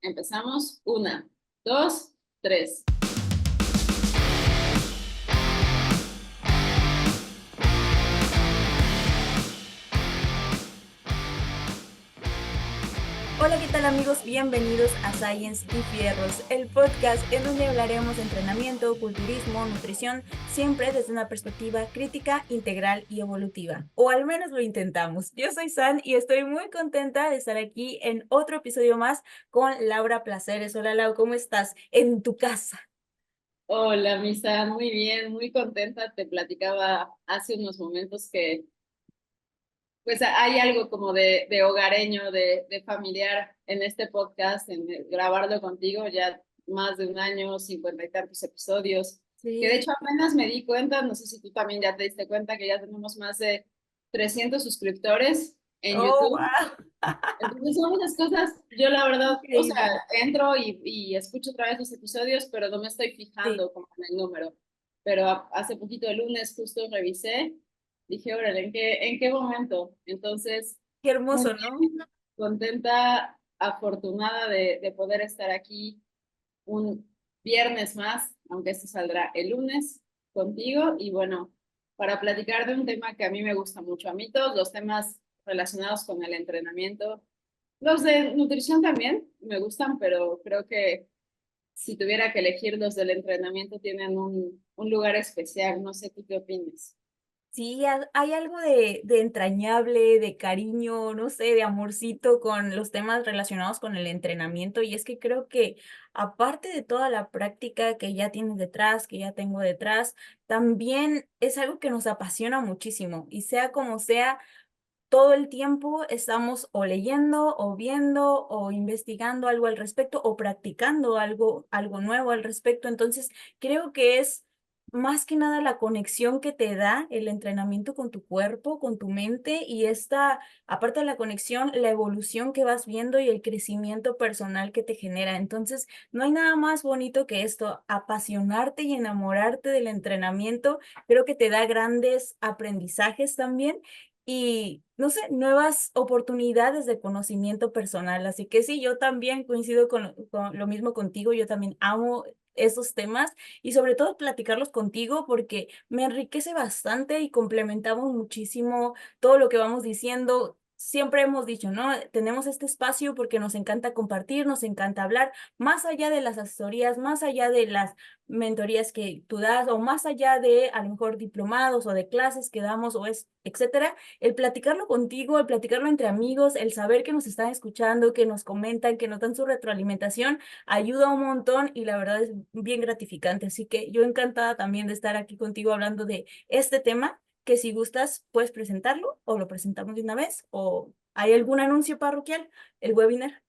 Empezamos. 1, 2, 3. Hola, ¿qué tal amigos? Bienvenidos a Science y Fierros, el podcast en donde hablaremos de entrenamiento, culturismo, nutrición, siempre desde una perspectiva crítica, integral y evolutiva. O al menos lo intentamos. Yo soy San y estoy muy contenta de estar aquí en otro episodio más con Laura Placeres. Hola Lau, ¿cómo estás? En tu casa. Hola, Misa, muy bien, muy contenta. Te platicaba hace unos momentos que pues hay algo como de hogareño, de familiar en este podcast, en grabarlo contigo, ya más de un año, 50 y tantos episodios, que de Sí. hecho apenas me di cuenta, no sé si tú también ya te diste cuenta que ya tenemos más de 300 suscriptores en Oh, YouTube. wow. Entonces son muchas cosas, yo la verdad, o sea, Increíble. entro y escucho otra vez los episodios, pero no me estoy Sí, fijando como en el número. Pero hace poquito, el lunes, justo revisé, dije, órale, ¿en qué momento? Entonces, qué muy hermoso, ¿no? bien, contenta, afortunada de poder estar aquí un viernes más, aunque esto saldrá el lunes contigo. Y bueno, para platicar de un tema que a mí me gusta mucho. A mí todos los temas relacionados con el entrenamiento, los de nutrición también me gustan, pero creo que si tuviera que elegir, los del entrenamiento tienen un lugar especial. No sé tú qué opinas. Sí, hay algo de entrañable, de cariño, no sé, de amorcito con los temas relacionados con el entrenamiento. Y es que creo que aparte de toda la práctica que ya tienes detrás, que ya tengo detrás, también es algo que nos apasiona muchísimo. Y sea como sea, todo el tiempo estamos o leyendo o viendo o investigando algo al respecto o practicando algo nuevo al respecto. Entonces, creo que es más que nada la conexión que te da el entrenamiento con tu cuerpo, con tu mente y esta, aparte de la conexión, la evolución que vas viendo y el crecimiento personal que te genera. Entonces, no hay nada más bonito que esto, apasionarte y enamorarte del entrenamiento. Creo que te da grandes aprendizajes también y, no sé, nuevas oportunidades de conocimiento personal. Así que sí, yo también coincido con lo mismo contigo, yo también amo esos temas y sobre todo platicarlos contigo porque me enriquece bastante y complementamos muchísimo todo lo que vamos diciendo. Siempre hemos dicho, ¿no? Tenemos este espacio porque nos encanta compartir, nos encanta hablar, más allá de las asesorías, más allá de las mentorías que tú das o más allá de a lo mejor diplomados o de clases que damos o es, etcétera, el platicarlo contigo, el platicarlo entre amigos, el saber que nos están escuchando, que nos comentan, que nos dan su retroalimentación, ayuda un montón y la verdad es bien gratificante. Así que yo encantada también de estar aquí contigo hablando de este tema, que si gustas puedes presentarlo o lo presentamos de una vez o hay algún anuncio parroquial, el webinar.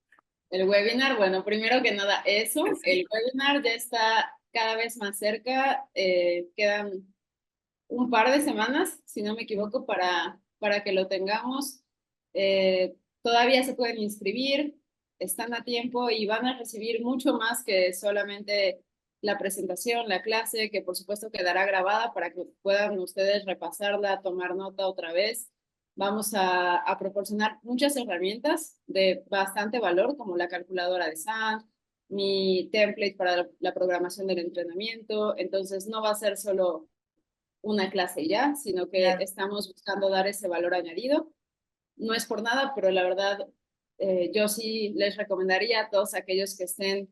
El webinar, bueno, primero que nada, eso, Sí. el webinar ya está cada vez más cerca, quedan un par de semanas, si no me equivoco, para que lo tengamos. Todavía se pueden inscribir, están a tiempo y van a recibir mucho más que solamente la presentación, la clase, que por supuesto quedará grabada para que puedan ustedes repasarla, tomar nota otra vez. Vamos a proporcionar muchas herramientas de bastante valor, como la calculadora de SAT, mi template para la programación del entrenamiento. Entonces, no va a ser solo una clase ya, sino que Claro. estamos buscando dar ese valor añadido. No es por nada, pero la verdad, yo sí les recomendaría a todos aquellos que estén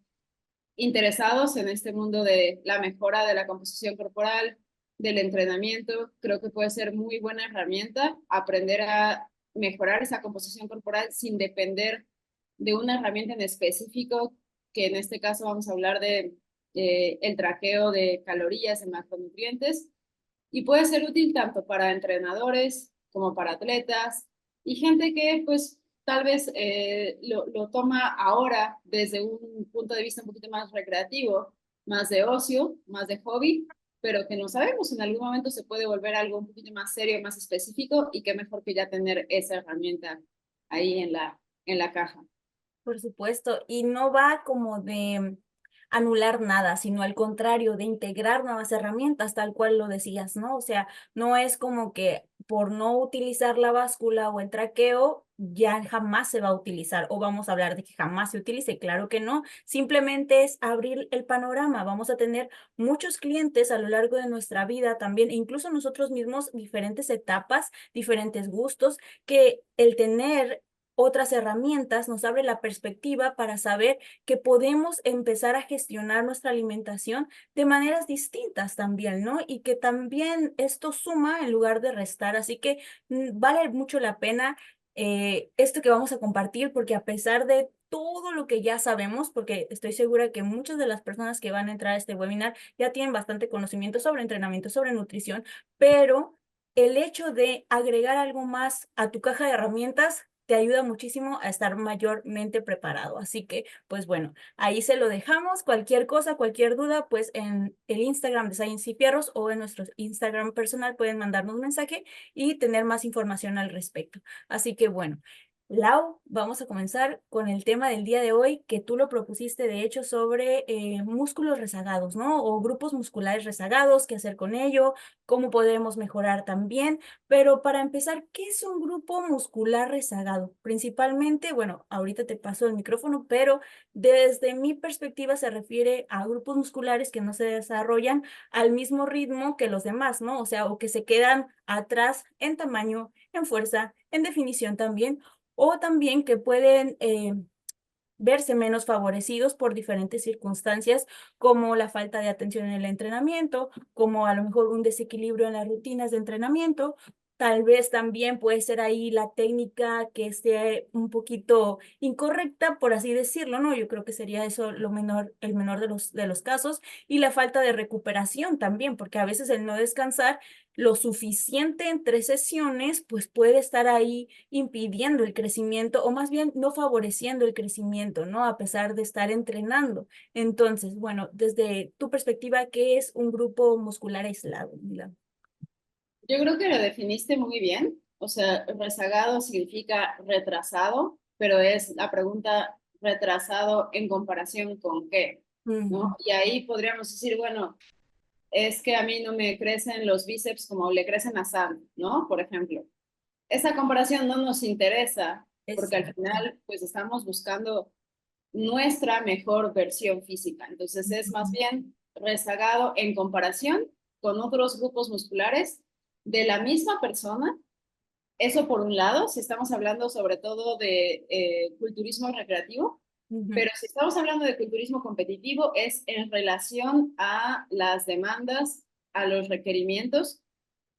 interesados en este mundo de la mejora de la composición corporal, del entrenamiento, creo que puede ser muy buena herramienta aprender a mejorar esa composición corporal sin depender de una herramienta en específico, que en este caso vamos a hablar de el traqueo de calorías, de macronutrientes, y puede ser útil tanto para entrenadores como para atletas y gente que pues tal vez lo toma ahora desde un punto de vista un poquito más recreativo, más de ocio, más de hobby, pero que no sabemos, en algún momento se puede volver algo un poquito más serio, más específico, y qué mejor que ya tener esa herramienta ahí en la caja. Por supuesto, y no va como de anular nada, sino al contrario, de integrar nuevas herramientas, tal cual lo decías, ¿no? O sea, no es como que por no utilizar la báscula o el traqueo ya jamás se va a utilizar o vamos a hablar de que jamás se utilice. Claro que no, simplemente es abrir el panorama. Vamos a tener muchos clientes a lo largo de nuestra vida también, e incluso nosotros mismos, diferentes etapas, diferentes gustos, que el tener otras herramientas nos abre la perspectiva para saber que podemos empezar a gestionar nuestra alimentación de maneras distintas también, ¿no? Y que también esto suma en lugar de restar. Así que vale mucho la pena esto que vamos a compartir, porque a pesar de todo lo que ya sabemos, porque estoy segura que muchas de las personas que van a entrar a este webinar ya tienen bastante conocimiento sobre entrenamiento, sobre nutrición, pero el hecho de agregar algo más a tu caja de herramientas te ayuda muchísimo a estar mayormente preparado. Así que, pues bueno, ahí se lo dejamos. Cualquier cosa, cualquier duda, pues en el Instagram de Science y Fierros o en nuestro Instagram personal pueden mandarnos un mensaje y tener más información al respecto. Así que bueno, Lau, vamos a comenzar con el tema del día de hoy, que tú lo propusiste de hecho sobre músculos rezagados, ¿no? O grupos musculares rezagados, qué hacer con ello, cómo podemos mejorar también. Pero para empezar, ¿qué es un grupo muscular rezagado? Principalmente, bueno, ahorita te paso el micrófono, pero desde mi perspectiva se refiere a grupos musculares que no se desarrollan al mismo ritmo que los demás, ¿no? O sea, o que se quedan atrás en tamaño, en fuerza, en definición también, o también que pueden verse menos favorecidos por diferentes circunstancias, como la falta de atención en el entrenamiento, como a lo mejor un desequilibrio en las rutinas de entrenamiento. Tal vez también puede ser ahí la técnica que esté un poquito incorrecta, por así decirlo, ¿no? Yo creo que sería eso lo menor, el menor de los casos. Y la falta de recuperación también, porque a veces el no descansar lo suficiente entre sesiones, pues puede estar ahí impidiendo el crecimiento o más bien no favoreciendo el crecimiento, ¿no? A pesar de estar entrenando. Entonces, bueno, desde tu perspectiva, ¿qué es un grupo muscular aislado, Mila? Yo creo que lo definiste muy bien. O sea, rezagado significa retrasado, pero es la pregunta retrasado en comparación con qué, ¿no? Ujú, Y ahí podríamos decir, bueno, es que a mí no me crecen los bíceps como le crecen a Sam, ¿no? Por ejemplo. Esa comparación no nos interesa porque al exacto. final pues estamos buscando nuestra mejor versión física. Entonces es más Ujú, bien rezagado en comparación con otros grupos musculares de la misma persona. Eso por un lado, si estamos hablando sobre todo de culturismo recreativo, ujú, pero si estamos hablando de culturismo competitivo es en relación a las demandas, a los requerimientos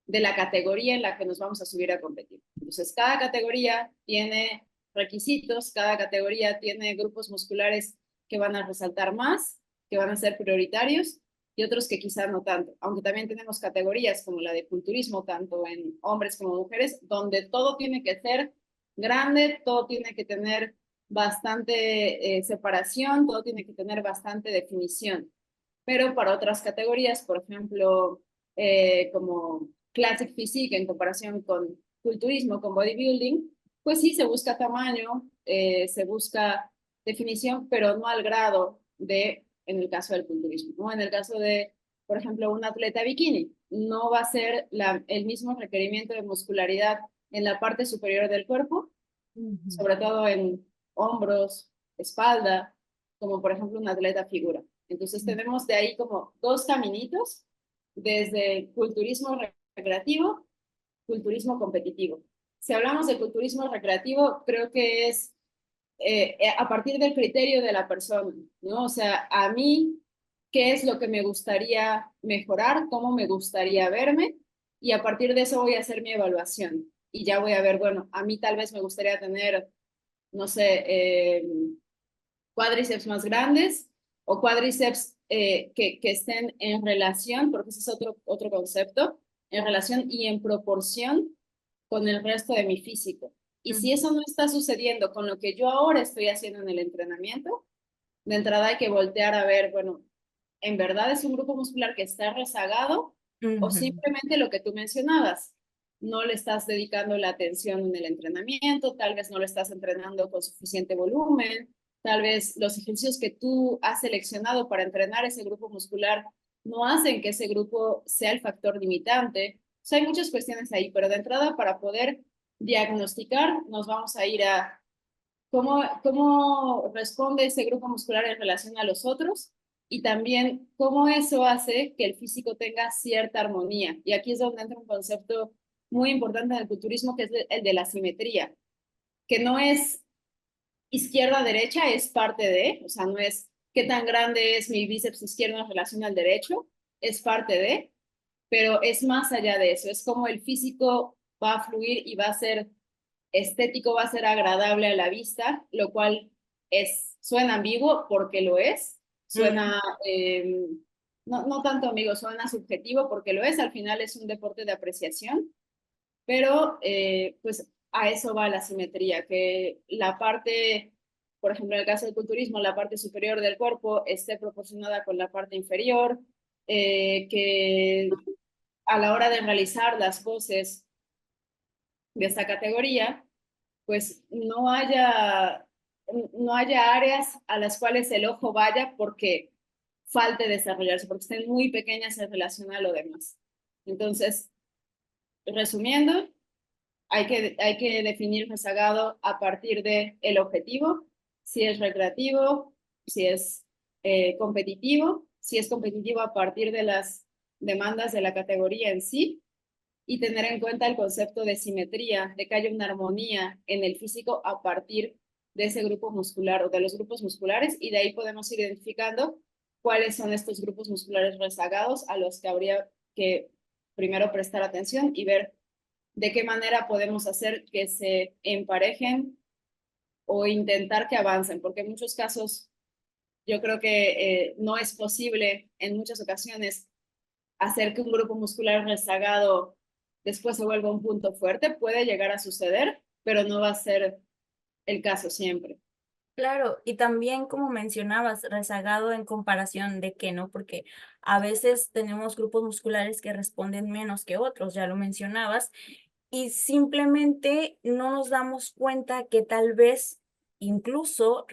de la categoría en la que nos vamos a subir a competir. Entonces, cada categoría tiene requisitos, cada categoría tiene grupos musculares que van a resaltar más, que van a ser prioritarios y otros que quizás no tanto. Aunque también tenemos categorías como la de culturismo, tanto en hombres como mujeres, donde todo tiene que ser grande, todo tiene que tener bastante separación, todo tiene que tener bastante definición. Pero para otras categorías, por ejemplo, como Classic Physique en comparación con culturismo, con bodybuilding, pues sí se busca tamaño, se busca definición, pero no al grado de, en el caso del culturismo, ¿no? En el caso de, por ejemplo, un atleta bikini, no va a ser el mismo requerimiento de muscularidad en la parte superior del cuerpo, ujú, sobre todo en hombros, espalda, como por ejemplo un atleta figura. Entonces tenemos de ahí como dos caminitos, desde culturismo recreativo, culturismo competitivo. Si hablamos de culturismo recreativo, creo que es a partir del criterio de la persona, ¿no? O sea, a mí, ¿qué es lo que me gustaría mejorar? ¿Cómo me gustaría verme? Y a partir de eso voy a hacer mi evaluación. Y ya voy a ver, bueno, a mí tal vez me gustaría tener, no sé, cuádriceps más grandes o cuádriceps que estén en relación, porque ese es otro concepto, en relación y en proporción con el resto de mi físico. Y si eso no está sucediendo con lo que yo ahora estoy haciendo en el entrenamiento, de entrada hay que voltear a ver, bueno, ¿en verdad es un grupo muscular que está rezagado o ujú, simplemente lo que tú mencionabas? No le estás dedicando la atención en el entrenamiento, tal vez no lo estás entrenando con suficiente volumen, tal vez los ejercicios que tú has seleccionado para entrenar ese grupo muscular no hacen que ese grupo sea el factor limitante. O sea, hay muchas cuestiones ahí, pero de entrada para poder diagnosticar, nos vamos a ir a cómo responde ese grupo muscular en relación a los otros y también cómo eso hace que el físico tenga cierta armonía. Y aquí es donde entra un concepto muy importante en el culturismo, que es el de la simetría, que no es izquierda-derecha, es parte de, o sea, no es qué tan grande es mi bíceps izquierdo en relación al derecho, es parte de, pero es más allá de eso, es como el físico va a fluir y va a ser estético, va a ser agradable a la vista, lo cual suena ambiguo porque lo es, Mm. suena, no tanto ambiguo, suena subjetivo porque lo es, al final es un deporte de apreciación, pero pues a eso va la simetría, que la parte, por ejemplo, en el caso del culturismo, la parte superior del cuerpo esté proporcionada con la parte inferior, que a la hora de realizar las poses de esta categoría, pues no haya áreas a las cuales el ojo vaya porque falte desarrollarse, porque estén muy pequeñas en relación a lo demás. Entonces, resumiendo, hay que definir rezagado a partir de el objetivo, si es recreativo, si es competitivo, si es competitivo a partir de las demandas de la categoría en sí, y tener en cuenta el concepto de simetría, de que haya una armonía en el físico a partir de ese grupo muscular o de los grupos musculares, y de ahí podemos ir identificando cuáles son estos grupos musculares rezagados a los que habría que primero prestar atención y ver de qué manera podemos hacer que se emparejen o intentar que avancen, porque en muchos casos yo creo que no es posible en muchas ocasiones hacer que un grupo muscular rezagado después se vuelva un punto fuerte. Puede llegar a suceder, pero no va a ser el caso siempre. Claro, y también como mencionabas, rezagado en comparación de qué, ¿no? Porque a veces tenemos grupos musculares que responden menos que otros, ya lo mencionabas, y simplemente no nos damos cuenta que tal vez incluso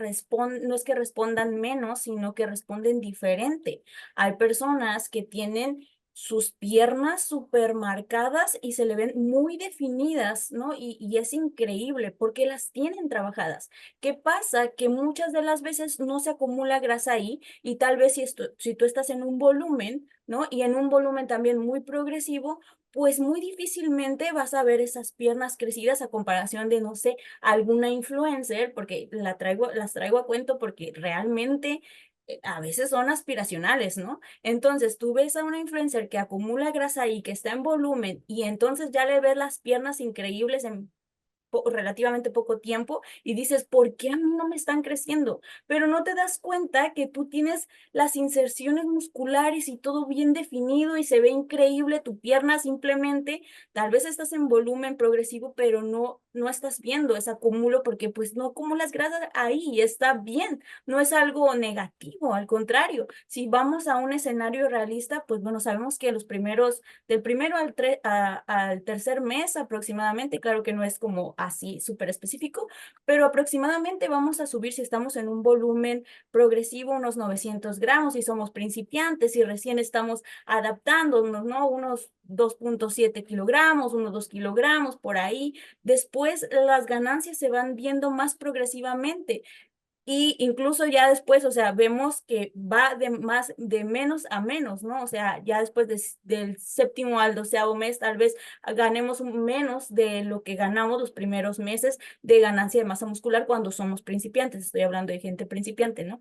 no es que respondan menos, sino que responden diferente. Hay personas que tienen sus piernas súper marcadas y se le ven muy definidas, ¿no? Y es increíble porque las tienen trabajadas. ¿Qué pasa? Que muchas de las veces no se acumula grasa ahí y tal vez si tú estás en un volumen, ¿no? Y en un volumen también muy progresivo, pues muy difícilmente vas a ver esas piernas crecidas a comparación de, no sé, alguna influencer, porque las traigo a cuento porque realmente a veces son aspiracionales, ¿no? Entonces tú ves a una influencer que acumula grasa y que está en volumen y entonces ya le ves las piernas increíbles en relativamente poco tiempo y dices, ¿por qué a mí no me están creciendo? Pero no te das cuenta que tú tienes las inserciones musculares y todo bien definido y se ve increíble tu pierna simplemente, tal vez estás en volumen progresivo, pero no estás viendo ese acumulo porque pues no acumulas grasa ahí y está bien, no es algo negativo, al contrario, si vamos a un escenario realista, pues bueno, sabemos que del primero al tercer mes aproximadamente, claro que no es como así súper específico, pero aproximadamente vamos a subir si estamos en un volumen progresivo unos 900 gramos, si somos principiantes y recién estamos adaptándonos, ¿no? Unos 2,7 kilogramos, unos 2 kilogramos por ahí. Después las ganancias se van viendo más progresivamente. Y incluso ya después, o sea, vemos que va de menos a menos, ¿no? O sea, ya después del séptimo al doceavo mes, tal vez ganemos menos de lo que ganamos los primeros meses de ganancia de masa muscular cuando somos principiantes. Estoy hablando de gente principiante, ¿no?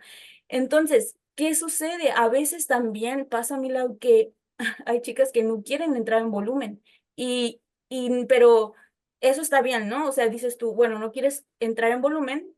Entonces, ¿qué sucede? A veces también pasa, Milau, que hay chicas que no quieren entrar en volumen pero eso está bien, ¿no? O sea, dices tú, bueno, no quieres entrar en volumen,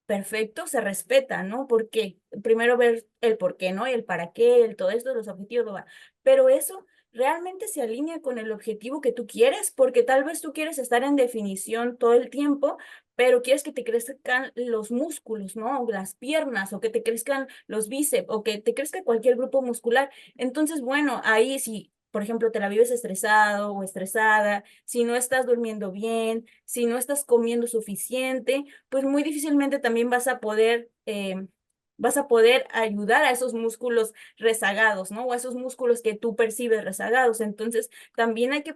perfecto, se respeta, ¿no? Porque primero ver el por qué, ¿no? Y el para qué, el todo esto, los objetivos, pero eso realmente se alinea con el objetivo que tú quieres, porque tal vez tú quieres estar en definición todo el tiempo, pero quieres que te crezcan los músculos, ¿no? O las piernas, o que te crezcan los bíceps, o que te crezca cualquier grupo muscular. Entonces, bueno, ahí sí. Por ejemplo, te la vives estresado o estresada, si no estás durmiendo bien, si no estás comiendo suficiente, pues muy difícilmente también vas a poder vas a poder ayudar a esos músculos rezagados, ¿no? O a esos músculos que tú percibes rezagados. Entonces, también hay que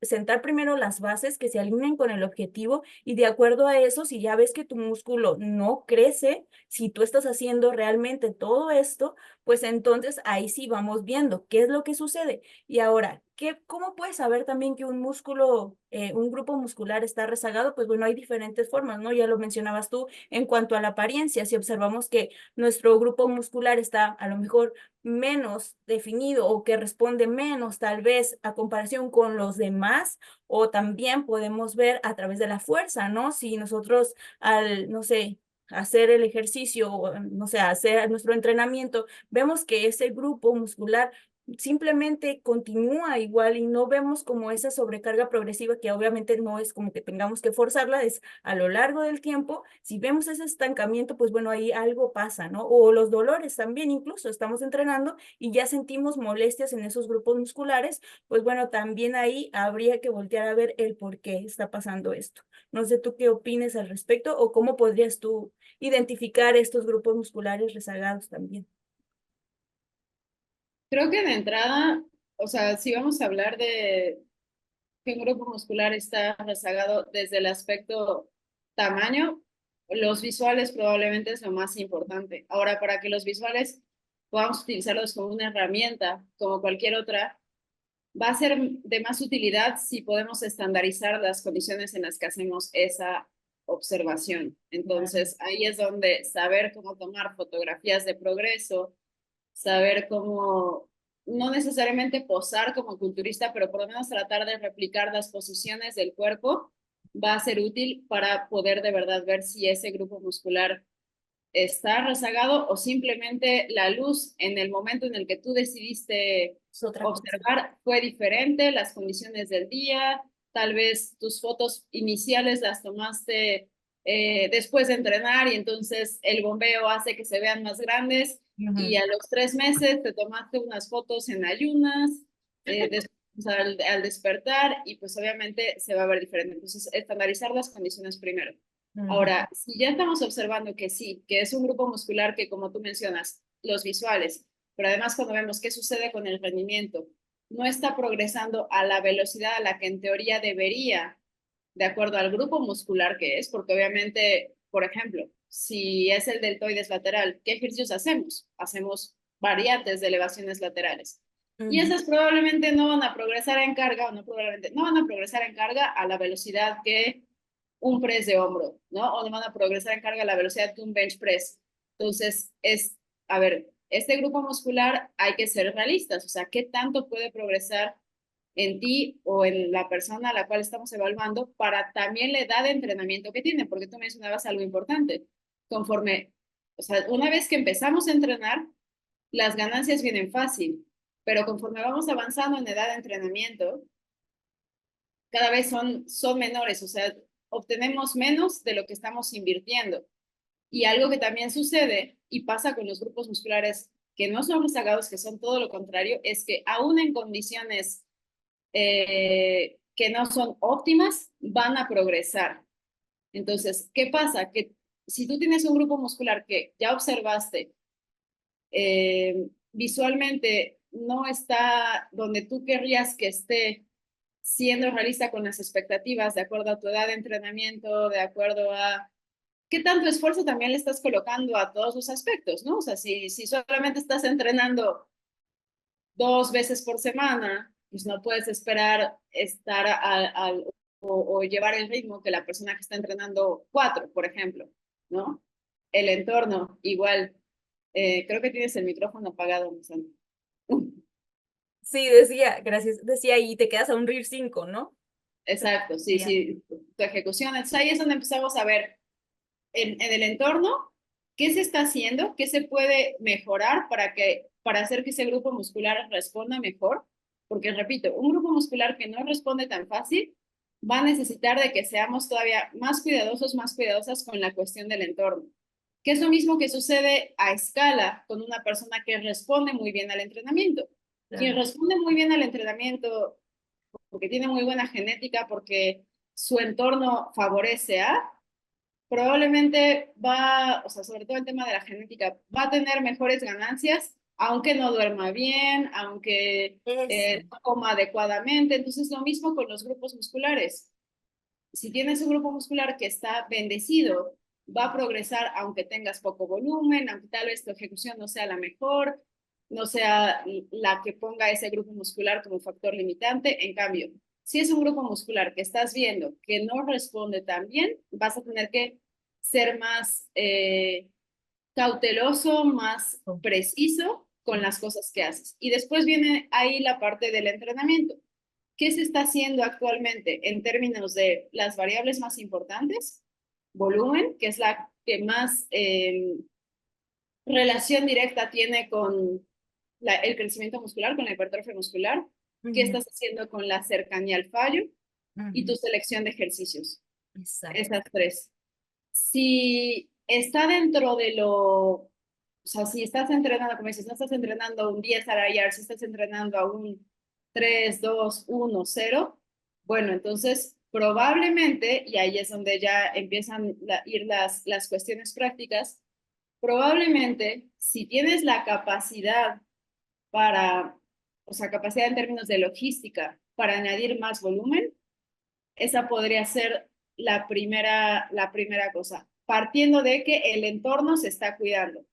sentar primero las bases que se alineen con el objetivo y de acuerdo a eso, si ya ves que tu músculo no crece, si tú estás haciendo realmente todo esto, pues entonces ahí sí vamos viendo qué es lo que sucede. Y ahora, ¿cómo puedes saber también que un músculo, un grupo muscular está rezagado? Pues bueno, hay diferentes formas, ¿no? Ya lo mencionabas tú en cuanto a la apariencia. Si observamos que nuestro grupo muscular está a lo mejor menos definido o que responde menos tal vez a comparación con los demás, o también podemos ver a través de la fuerza, ¿no? Si nosotros al, no sé, hacer el ejercicio, o, no sé, hacer nuestro entrenamiento, vemos que ese grupo muscular simplemente continúa igual y no vemos como esa sobrecarga progresiva que obviamente no es como que tengamos que forzarla, es a lo largo del tiempo. Si vemos ese estancamiento, pues bueno, ahí algo pasa, ¿no? O los dolores también, incluso estamos entrenando y ya sentimos molestias en esos grupos musculares, pues bueno, también ahí habría que voltear a ver el por qué está pasando esto. No sé tú qué opines al respecto o cómo podrías tú identificar estos grupos musculares rezagados también. Creo que de entrada, o sea, si vamos a hablar de que un grupo muscular está rezagado desde el aspecto tamaño, los visuales probablemente es lo más importante. Ahora, para que los visuales podamos utilizarlos como una herramienta, como cualquier otra, va a ser de más utilidad si podemos estandarizar las condiciones en las que hacemos esa observación. Claro. Entonces, ahí es donde saber cómo tomar fotografías de progreso, saber cómo, no necesariamente posar como culturista, pero por lo menos tratar de replicar las posiciones del cuerpo, va a ser útil para poder de verdad ver si ese grupo muscular está rezagado o simplemente la luz en el momento en el que tú decidiste Es otra cosa. observar fue diferente, las condiciones del día, tal vez tus fotos iniciales las tomaste después de entrenar y entonces el bombeo hace que se vean más grandes y Ujú. a los 3 meses te tomaste unas fotos en ayunas, al despertar y pues obviamente se va a ver diferente. Entonces, estandarizar las condiciones primero. Ujú. Ahora, si ya estamos observando que sí, que es un grupo muscular que, como tú mencionas, los visuales, pero además cuando vemos qué sucede con el rendimiento, no está progresando a la velocidad a la que en teoría debería, de acuerdo al grupo muscular que es, porque obviamente, por ejemplo, si es el deltoides lateral, ¿qué ejercicios hacemos? Hacemos variantes de elevaciones laterales. Y Ujú. esas probablemente no van a progresar en carga, o no probablemente, no van a progresar en carga a la velocidad que un press de hombro, ¿no? O no van a progresar en carga a la velocidad de un bench press. Entonces, a ver, este grupo muscular hay que ser realistas, o sea, ¿qué tanto puede progresar en ti o en la persona a la cual estamos evaluando para también la edad de entrenamiento que tiene? Porque tú mencionabas algo importante. Conforme, o sea, una vez que empezamos a entrenar, las ganancias vienen fácil, pero conforme vamos avanzando en edad de entrenamiento, cada vez son menores, o sea, obtenemos menos de lo que estamos invirtiendo. Y algo que también sucede y pasa con los grupos musculares que no son rezagados, que son todo lo contrario, es que aún en condiciones que no son óptimas, van a progresar. Entonces, ¿qué pasa? Que si tú tienes un grupo muscular que ya observaste visualmente no está donde tú querrías que esté, siendo realista con las expectativas, de acuerdo a tu edad de entrenamiento, de acuerdo a qué tanto esfuerzo también le estás colocando a todos los aspectos, ¿no? O sea, si solamente estás entrenando 2 veces por semana, pues no puedes esperar estar o llevar el ritmo que la persona que está entrenando 4, por ejemplo, ¿no? El entorno, igual. Creo que tienes el micrófono apagado, Sandra. Sí, decía, gracias, decía, y te quedas a un RIR 5, ¿no? Exacto, sí, Ya. sí, tu ejecución. Entonces ahí es donde empezamos a ver en el entorno qué se está haciendo, qué se puede mejorar para hacer que ese grupo muscular responda mejor. Porque, repito, un grupo muscular que no responde tan fácil va a necesitar de que seamos todavía más cuidadosos, más cuidadosas con la cuestión del entorno. Que es lo mismo que sucede a escala con una persona que responde muy bien al entrenamiento. Quien Claro. responde muy bien al entrenamiento porque tiene muy buena genética, porque su entorno favorece a, probablemente va, o sea, sobre todo el tema de la genética, va a tener mejores ganancias, aunque no duerma bien, aunque Eso. no coma adecuadamente. Entonces, lo mismo con los grupos musculares. Si tienes un grupo muscular que está bendecido, va a progresar aunque tengas poco volumen, aunque tal vez tu ejecución no sea la mejor, no sea la que ponga ese grupo muscular como factor limitante. En cambio, si es un grupo muscular que estás viendo que no responde tan bien, vas a tener que ser más cauteloso, más Oh, preciso con las cosas que haces. Y después viene ahí la parte del entrenamiento. ¿Qué se está haciendo actualmente en términos de las variables más importantes? Volumen, que es la que más relación directa tiene con el crecimiento muscular, con la hipertrofia muscular. ¿Qué ujú, estás haciendo con la cercanía al fallo? Y tu ujú, selección de ejercicios. exacto. Esas tres. Si está dentro de lo, o sea, si estás entrenando, como dices, no estás entrenando un 10 a la yard, si estás entrenando a un 3 2 1 0, bueno, entonces probablemente, y ahí es donde ya empiezan a ir las cuestiones prácticas, probablemente si tienes la capacidad para, o sea, capacidad en términos de logística para añadir más volumen, esa podría ser la primera cosa, partiendo de que el entorno se está cuidando.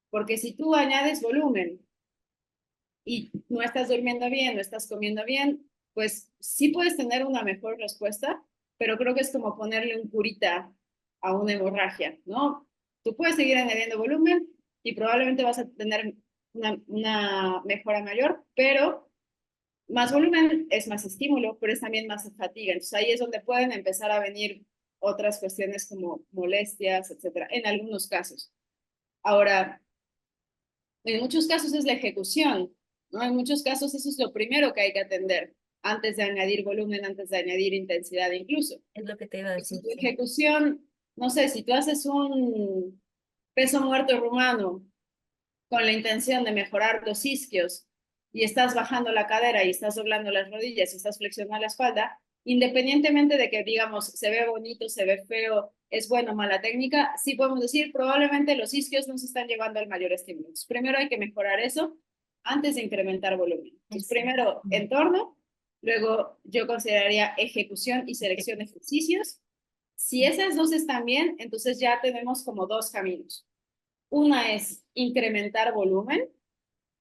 Porque si tú añades volumen y no estás durmiendo bien, no estás comiendo bien, pues sí puedes tener una mejor respuesta, pero creo que es como ponerle un curita a una hemorragia, ¿no? Tú puedes seguir añadiendo volumen y probablemente vas a tener una mejora mayor, pero más volumen es más estímulo, pero es también más fatiga. Entonces ahí es donde pueden empezar a venir otras cuestiones como molestias, etcétera, en algunos casos. Ahora, en muchos casos es la ejecución, ¿no? En muchos casos eso es lo primero que hay que atender antes de añadir volumen, antes de añadir intensidad incluso. Es lo que te iba a Si decir, tu sí. ejecución, no sé, si tú haces un peso muerto rumano con la intención de mejorar los isquios y estás bajando la cadera y estás doblando las rodillas y estás flexionando la espalda, independientemente de que digamos se ve bonito, se ve feo, es bueno o mala técnica, sí podemos decir probablemente los isquios no se están llevando al mayor estímulo. Entonces, primero hay que mejorar eso antes de incrementar volumen. Entonces, Eso. primero Mm, entorno, luego yo consideraría ejecución y sí, selección de ejercicios. Si esas dos están bien, entonces ya tenemos como dos caminos. Una es incrementar volumen.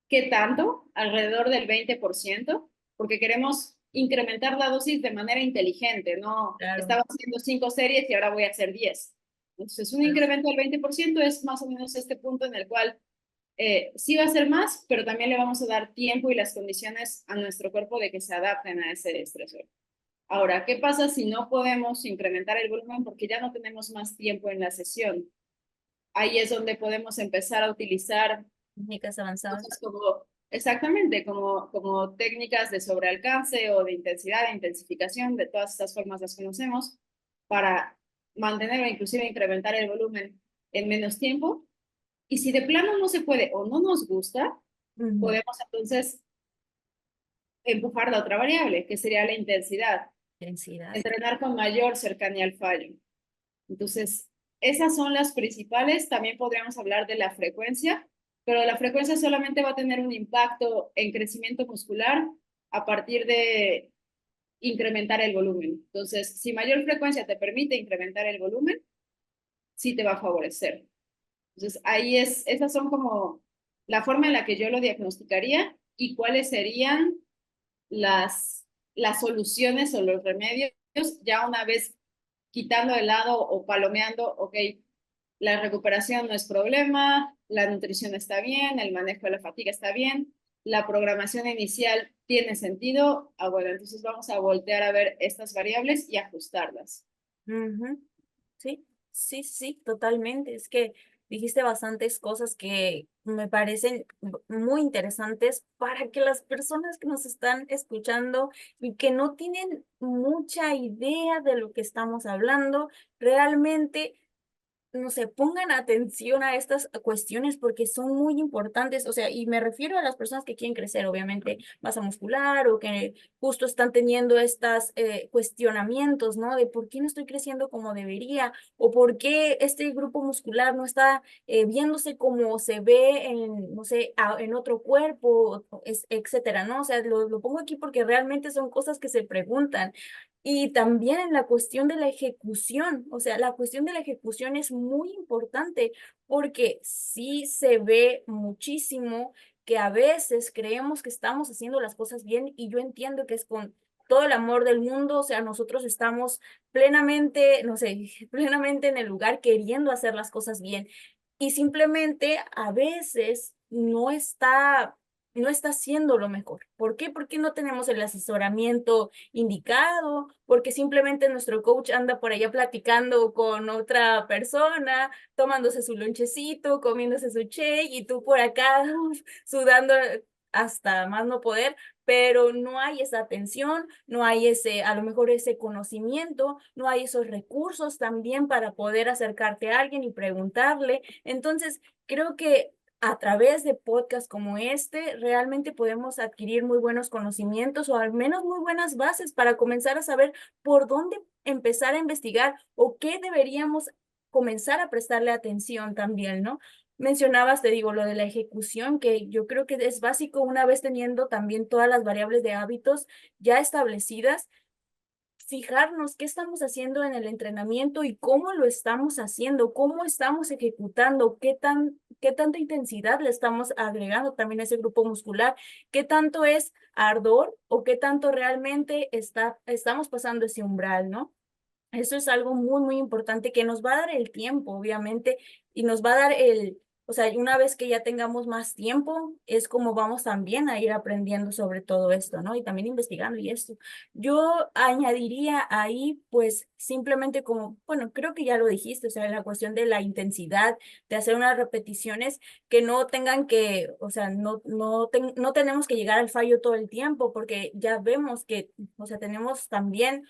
¿Qué tanto? Alrededor del 20%, porque queremos incrementar la dosis de manera inteligente, no claro, estaba haciendo 5 series y ahora voy a hacer 10. Entonces, un claro. incremento del 20% es más o menos este punto en el cual sí va a ser más, pero también le vamos a dar tiempo y las condiciones a nuestro cuerpo de que se adapten a ese estresor. Ahora, ¿qué pasa si no podemos incrementar el volumen porque ya no tenemos más tiempo en la sesión? Ahí es donde podemos empezar a utilizar Técnicas avanzadas. cosas como, exactamente, como técnicas de sobrealcance o de intensidad, de intensificación, de todas estas formas las conocemos, para mantener o inclusive incrementar el volumen en menos tiempo. Y si de plano no se puede o no nos gusta, Ujú, podemos entonces empujar la otra variable, que sería la intensidad, densidad. entrenar con mayor cercanía al fallo. Entonces, esas son las principales. También podríamos hablar de la frecuencia, pero la frecuencia solamente va a tener un impacto en crecimiento muscular a partir de incrementar el volumen. Entonces, si mayor frecuencia te permite incrementar el volumen, sí te va a favorecer. Entonces, ahí esas son como la forma en la que yo lo diagnosticaría y cuáles serían las soluciones o los remedios ya una vez quitando de lado o palomeando, ok, la recuperación no es problema, la nutrición está bien, el manejo de la fatiga está bien, la programación inicial tiene sentido, bueno, entonces vamos a voltear a ver estas variables y ajustarlas. Ujú, sí, sí, sí, totalmente. Es que dijiste bastantes cosas que me parecen muy interesantes para que las personas que nos están escuchando y que no tienen mucha idea de lo que estamos hablando, realmente no sé, pongan atención a estas cuestiones porque son muy importantes, o sea, y me refiero a las personas que quieren crecer, obviamente, masa muscular o que justo están teniendo estas cuestionamientos, ¿no? De por qué no estoy creciendo como debería o por qué este grupo muscular no está viéndose como se ve en, no sé, en otro cuerpo, etcétera, ¿no? O sea, lo pongo aquí porque realmente son cosas que se preguntan. Y también en la cuestión de la ejecución, o sea, la cuestión de la ejecución es muy importante porque sí se ve muchísimo que a veces creemos que estamos haciendo las cosas bien y yo entiendo que es con todo el amor del mundo, o sea, nosotros estamos plenamente, no sé, plenamente en el lugar queriendo hacer las cosas bien y simplemente a veces no está haciendo lo mejor. ¿Por qué? Porque no tenemos el asesoramiento indicado, porque simplemente nuestro coach anda por allá platicando con otra persona, tomándose su lonchecito, comiéndose su shake y tú por acá sudando hasta más no poder, pero no hay esa atención, no hay ese, a lo mejor ese conocimiento, no hay esos recursos también para poder acercarte a alguien y preguntarle. Entonces, creo que a través de podcasts como este, realmente podemos adquirir muy buenos conocimientos o al menos muy buenas bases para comenzar a saber por dónde empezar a investigar o qué deberíamos comenzar a prestarle atención también, ¿no? Mencionabas, te digo, lo de la ejecución, que yo creo que es básico una vez teniendo también todas las variables de hábitos ya establecidas fijarnos qué estamos haciendo en el entrenamiento y cómo lo estamos haciendo, cómo estamos ejecutando, qué tanta intensidad le estamos agregando también a ese grupo muscular, qué tanto es ardor o qué tanto realmente estamos pasando ese umbral, ¿no? Eso es algo muy, muy importante que nos va a dar el tiempo, obviamente, y nos va a dar o sea, una vez que ya tengamos más tiempo, es como vamos también a ir aprendiendo sobre todo esto, ¿no? Y también investigando y esto. Yo añadiría ahí, pues, simplemente como, bueno, creo que ya lo dijiste, o sea, la cuestión de la intensidad, de hacer unas repeticiones que no tengan que, o sea, no tenemos que llegar al fallo todo el tiempo, porque ya vemos que, o sea, tenemos también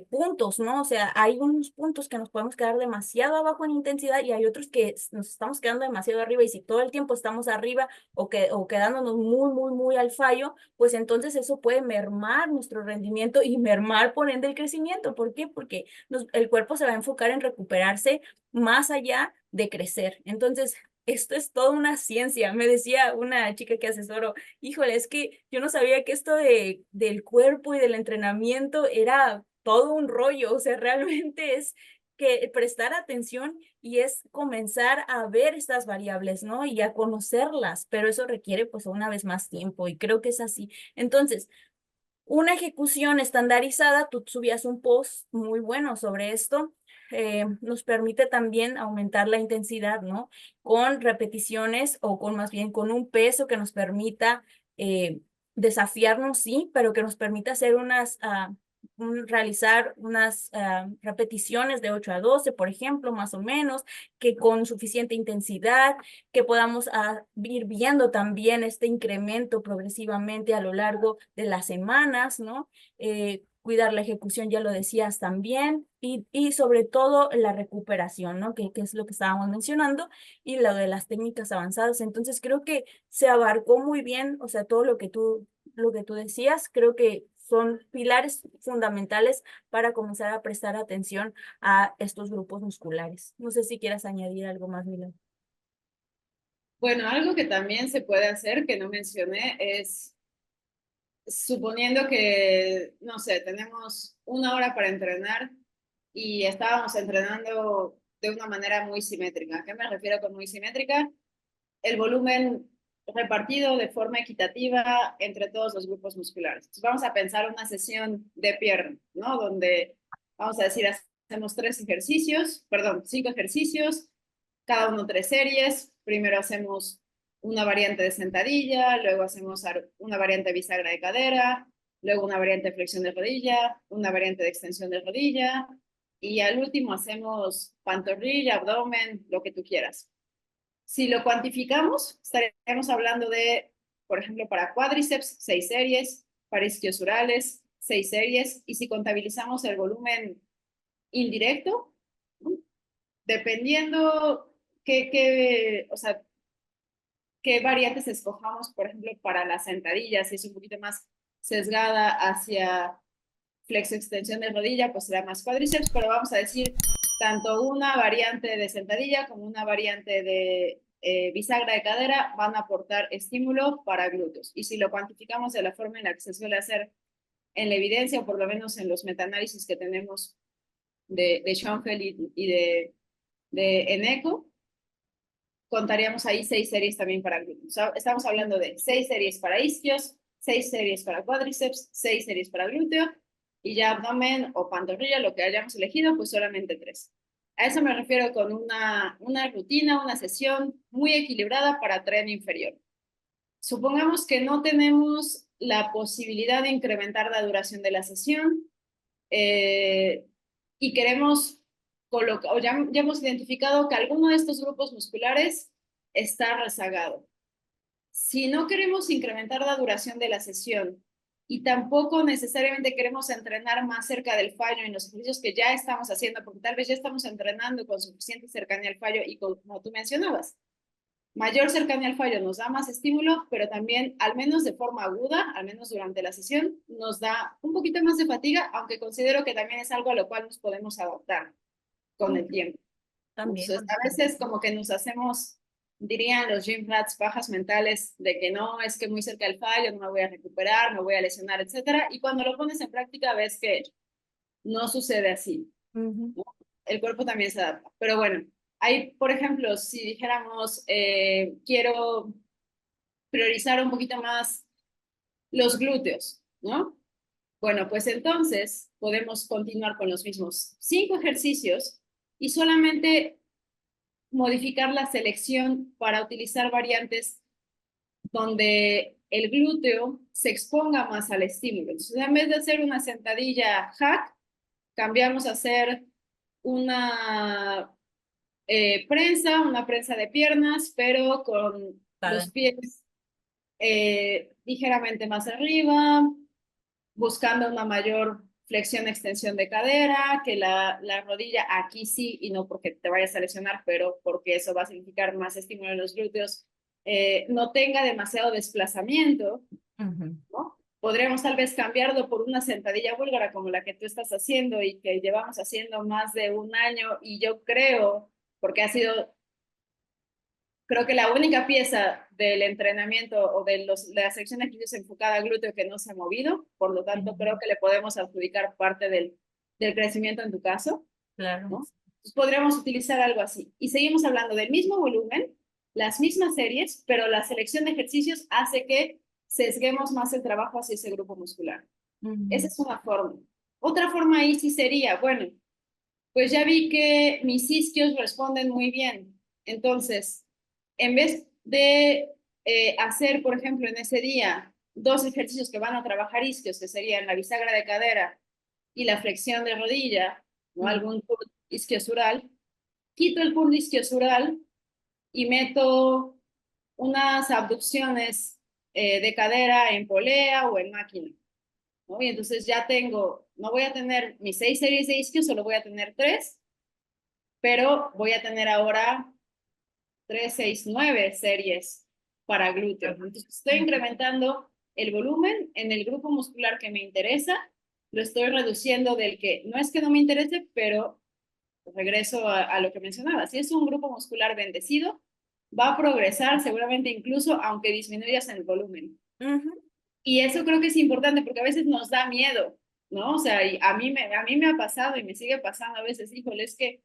puntos, ¿no? O sea, hay unos puntos que nos podemos quedar demasiado abajo en intensidad y hay otros que nos estamos quedando demasiado arriba y si todo el tiempo estamos arriba o quedándonos muy, muy, muy al fallo, pues entonces eso puede mermar nuestro rendimiento y mermar por ende el crecimiento. ¿Por qué? Porque el cuerpo se va a enfocar en recuperarse más allá de crecer. Entonces, esto es toda una ciencia. Me decía una chica que asesoro, híjole, es que yo no sabía que esto del cuerpo y del entrenamiento era todo un rollo, o sea, realmente es que prestar atención y es comenzar a ver estas variables, ¿no? Y a conocerlas, pero eso requiere pues una vez más tiempo y creo que es así. Entonces, una ejecución estandarizada, tú subías un post muy bueno sobre esto, nos permite también aumentar la intensidad, ¿no? Con repeticiones o con más bien con un peso que nos permita desafiarnos, sí, pero que nos permita hacer realizar unas repeticiones de 8 a 12, por ejemplo, más o menos, que con suficiente intensidad, que podamos ir viendo también este incremento progresivamente a lo largo de las semanas, ¿no? Cuidar la ejecución, ya lo decías también, y sobre todo la recuperación, ¿no? Que es lo que estábamos mencionando, y lo de las técnicas avanzadas. Entonces, creo que se abarcó muy bien, o sea, todo lo que tú decías, creo que son pilares fundamentales para comenzar a prestar atención a estos grupos musculares. No sé si quieras añadir algo más, Mila. Bueno, algo que también se puede hacer, que no mencioné, es suponiendo que, no sé, tenemos una hora para entrenar y estábamos entrenando de una manera muy simétrica. ¿A qué me refiero con muy simétrica? El volumen repartido de forma equitativa entre todos los grupos musculares. Entonces vamos a pensar una sesión de pierna, ¿no? Donde vamos a decir, hacemos 3 ejercicios, perdón, 5 ejercicios, cada uno 3 series. Primero hacemos una variante de sentadilla, luego hacemos una variante de bisagra de cadera, luego una variante de flexión de rodilla, una variante de extensión de rodilla, y al último hacemos pantorrilla, abdomen, lo que tú quieras. Si lo cuantificamos, estaríamos hablando de, por ejemplo, para cuádriceps, 6 series, para isquiosurales, 6 series, y si contabilizamos el volumen indirecto, ¿no? dependiendo o sea, qué variantes escojamos, por ejemplo, para las sentadillas, si es un poquito más sesgada hacia flexo-extensión de rodilla, pues será más cuádriceps, pero vamos a decir tanto una variante de sentadilla como una variante de bisagra de cadera van a aportar estímulo para glúteos. Y si lo cuantificamos de la forma en la que se suele hacer en la evidencia, o por lo menos en los metaanálisis que tenemos de Schoenfeld de Eneco, contaríamos ahí 6 series también para glúteos. Estamos hablando de 6 series para isquios, 6 series para cuádriceps, 6 series para glúteo, y ya abdomen o pantorrilla, lo que hayamos elegido, pues solamente 3. A eso me refiero con una rutina, una sesión muy equilibrada para tren inferior. Supongamos que no tenemos la posibilidad de incrementar la duración de la sesión y queremos colocar, o ya hemos identificado que alguno de estos grupos musculares está rezagado. Si no queremos incrementar la duración de la sesión y tampoco necesariamente queremos entrenar más cerca del fallo en los ejercicios que ya estamos haciendo, porque tal vez ya estamos entrenando con suficiente cercanía al fallo y como tú mencionabas, mayor cercanía al fallo nos da más estímulo, pero también, al menos de forma aguda, al menos durante la sesión, nos da un poquito más de fatiga, aunque considero que también es algo a lo cual nos podemos adaptar con el tiempo. También. Entonces, a veces como que nos hacemos, dirían los gym rats, pajas mentales de que no, es que muy cerca del fallo, no me voy a recuperar, me voy a lesionar, etcétera. Y cuando lo pones en práctica ves que no sucede así. ¿No? El cuerpo también se adapta. Pero bueno, hay, por ejemplo, si dijéramos, quiero priorizar un poquito más los glúteos, ¿no? Bueno, pues entonces podemos continuar con los mismos 5 ejercicios y solamente modificar la selección para utilizar variantes donde el glúteo se exponga más al estímulo. Entonces, en vez de hacer una sentadilla hack, cambiamos a hacer una una prensa de piernas, pero con los pies ligeramente más arriba, buscando una mayor flexión, extensión de cadera, que la rodilla aquí sí, y no porque te vayas a lesionar, pero porque eso va a significar más estímulo en los glúteos, no tenga demasiado desplazamiento, ¿no? Podríamos tal vez cambiarlo por una sentadilla búlgara como la que tú estás haciendo y que llevamos haciendo más de un año, y yo creo, porque ha sido, creo que la única pieza del entrenamiento o de la sección de ejercicios enfocada a glúteo que no se ha movido, por lo tanto creo que le podemos adjudicar parte del crecimiento en tu caso, Claro. ¿no? Entonces podríamos utilizar algo así. Y seguimos hablando del mismo volumen, las mismas series, pero la selección de ejercicios hace que sesguemos más el trabajo hacia ese grupo muscular. Esa es una forma. Otra forma ahí sí sería, bueno, pues ya vi que mis isquios responden muy bien. Entonces, en vez de hacer, por ejemplo, en ese día 2 ejercicios que van a trabajar isquios, que serían la bisagra de cadera y la flexión de rodilla, o algún pull isquiosural, quito el pull isquiosural y meto unas abducciones de cadera en polea o en máquina, ¿no? Y entonces ya tengo, no voy a tener mis 6 series de isquios, solo voy a tener 3, pero voy a tener ahora 3, 6, 9 series para glúteo. Entonces estoy incrementando el volumen en el grupo muscular que me interesa, lo estoy reduciendo del que no es que no me interese, pero regreso a lo que mencionaba. Si es un grupo muscular bendecido, va a progresar seguramente incluso aunque disminuyas en el volumen. Y eso creo que es importante porque a veces nos da miedo, ¿no? O sea, y a mí me ha pasado y me sigue pasando a veces, híjole, es que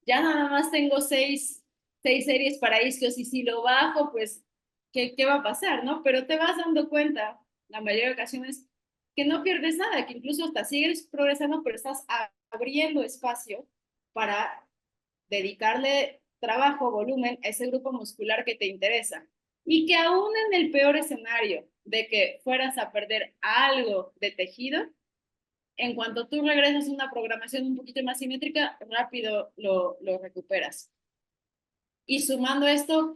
ya nada más tengo 6 series para isquios y si lo bajo, pues, ¿qué va a pasar, no? Pero te vas dando cuenta, la mayoría de ocasiones, que no pierdes nada, que incluso hasta sigues progresando, pero estás abriendo espacio para dedicarle trabajo, volumen a ese grupo muscular que te interesa. Y que aún en el peor escenario de que fueras a perder algo de tejido, en cuanto tú regresas a una programación un poquito más simétrica, rápido lo recuperas. Y sumando esto,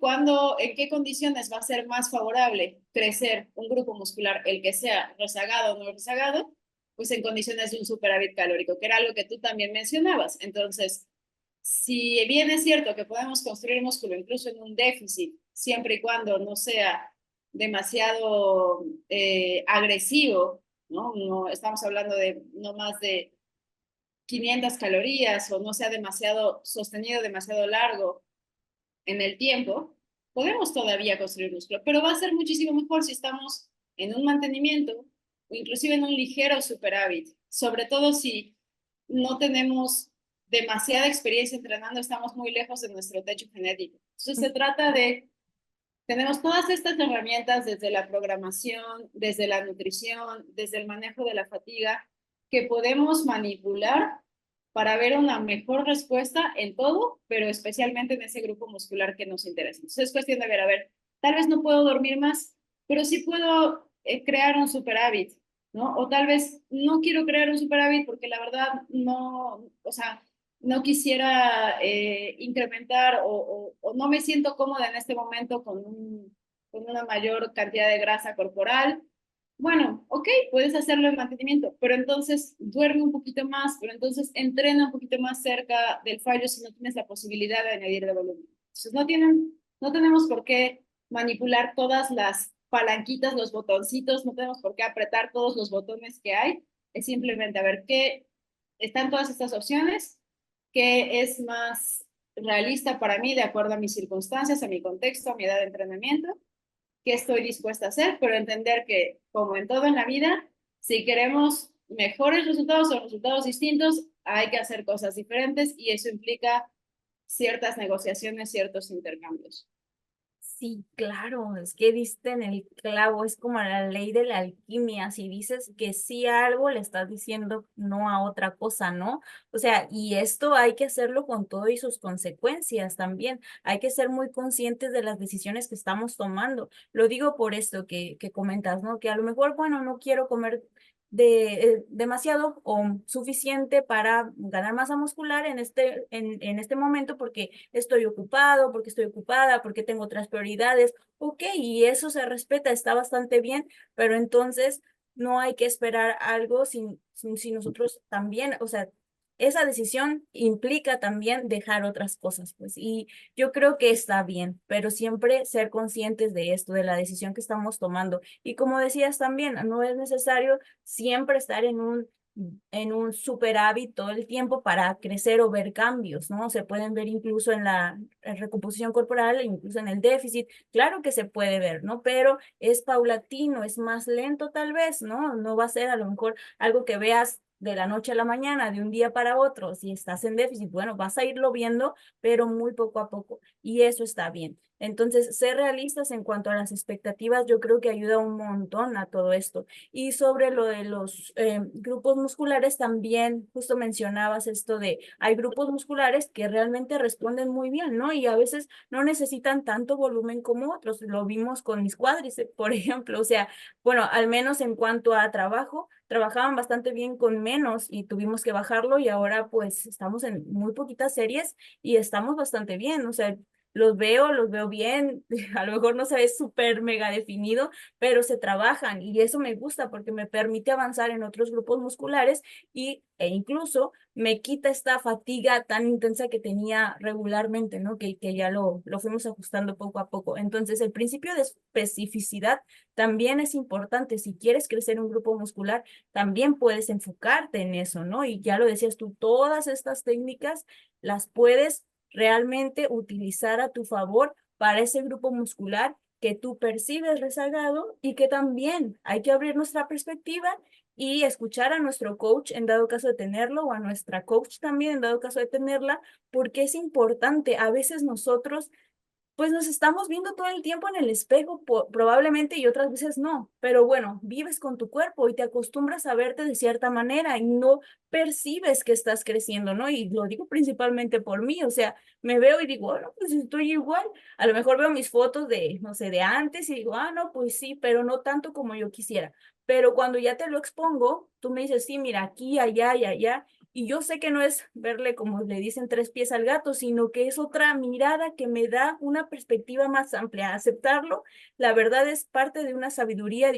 ¿en qué condiciones va a ser más favorable crecer un grupo muscular, el que sea rezagado o no rezagado? Pues en condiciones de un superávit calórico, que era algo que tú también mencionabas. Entonces, si bien es cierto que podemos construir músculo incluso en un déficit, siempre y cuando no sea demasiado agresivo, ¿no? No estamos hablando de no más de 500 calorías o no sea demasiado sostenido, demasiado largo en el tiempo, podemos todavía construir músculo, pero va a ser muchísimo mejor si estamos en un mantenimiento o inclusive en un ligero superávit, sobre todo si no tenemos demasiada experiencia entrenando, estamos muy lejos de nuestro techo genético. Entonces se trata de, tenemos todas estas herramientas desde la programación, desde la nutrición, desde el manejo de la fatiga, que podemos manipular para ver una mejor respuesta en todo, pero especialmente en ese grupo muscular que nos interesa. Entonces es cuestión de ver, a ver, tal vez no puedo dormir más, pero sí puedo crear un superávit, ¿no? O tal vez no quiero crear un superávit porque la verdad no, o sea, no quisiera incrementar o no me siento cómoda en este momento con una mayor cantidad de grasa corporal. Bueno, ok, puedes hacerlo en mantenimiento, pero entonces duerme un poquito más, pero entonces entrena un poquito más cerca del fallo si no tienes la posibilidad de añadir de volumen. Entonces no tenemos por qué manipular todas las palanquitas, los botoncitos, no tenemos por qué apretar todos los botones que hay. Es simplemente a ver qué están todas estas opciones, qué es más realista para mí de acuerdo a mis circunstancias, a mi contexto, a mi edad de entrenamiento, qué estoy dispuesta a hacer, pero entender que, como en todo en la vida, si queremos mejores resultados o resultados distintos, hay que hacer cosas diferentes y eso implica ciertas negociaciones, ciertos intercambios. Sí, claro, es que diste en el clavo, es como la ley de la alquimia, si dices que sí a algo, le estás diciendo no a otra cosa, ¿no? O sea, y esto hay que hacerlo con todo y sus consecuencias también, hay que ser muy conscientes de las decisiones que estamos tomando. Lo digo por esto que comentas, ¿no? Que a lo mejor, bueno, no quiero comer demasiado o suficiente para ganar masa muscular en este momento porque estoy ocupado, porque estoy ocupada, porque tengo otras prioridades. Ok, y eso se respeta, está bastante bien, pero entonces no hay que esperar algo si nosotros también, o sea, esa decisión implica también dejar otras cosas, pues, y yo creo que está bien, pero siempre ser conscientes de esto, de la decisión que estamos tomando. Y como decías también, no es necesario siempre estar en un superávit todo el tiempo para crecer o ver cambios, ¿no? Se pueden ver incluso en la recomposición corporal, incluso en el déficit. Claro que se puede ver, ¿no? Pero es paulatino, es más lento tal vez, ¿no? No va a ser a lo mejor algo que veas de la noche a la mañana, de un día para otro. Si estás en déficit, bueno, vas a irlo viendo, pero muy poco a poco. Y eso está bien. Entonces, ser realistas en cuanto a las expectativas, yo creo que ayuda un montón a todo esto. Y sobre lo de los grupos musculares, también justo mencionabas esto de, hay grupos musculares que realmente responden muy bien, ¿no? Y a veces no necesitan tanto volumen como otros. Lo vimos con mis cuádriceps, por ejemplo. O sea, bueno, al menos en cuanto a trabajo, trabajaban bastante bien con menos y tuvimos que bajarlo y ahora pues estamos en muy poquitas series y estamos bastante bien. O sea, los veo bien, a lo mejor no se ve súper mega definido, pero se trabajan y eso me gusta porque me permite avanzar en otros grupos musculares e incluso me quita esta fatiga tan intensa que tenía regularmente, ¿no? Que ya lo fuimos ajustando poco a poco. Entonces, el principio de especificidad también es importante. Si quieres crecer un grupo muscular, también puedes enfocarte en eso, ¿no? Y ya lo decías tú, todas estas técnicas las puedes realmente utilizar a tu favor para ese grupo muscular que tú percibes rezagado y que también hay que abrir nuestra perspectiva y escuchar a nuestro coach en dado caso de tenerlo o a nuestra coach también en dado caso de tenerla, porque es importante. A veces nosotros pues nos estamos viendo todo el tiempo en el espejo, probablemente, y otras veces no, pero bueno, vives con tu cuerpo y te acostumbras a verte de cierta manera y no percibes que estás creciendo, ¿no? Y lo digo principalmente por mí, o sea, me veo y digo, bueno, pues estoy igual. A lo mejor veo mis fotos de, no sé, de antes y digo, ah, no, pues sí, pero no tanto como yo quisiera. Pero cuando ya te lo expongo, tú me dices, sí, mira, aquí, allá y allá. Y yo sé que no es verle, como le dicen, tres pies al gato, sino que es otra mirada que me da una perspectiva más amplia. Aceptarlo, la verdad es parte de una sabiduría,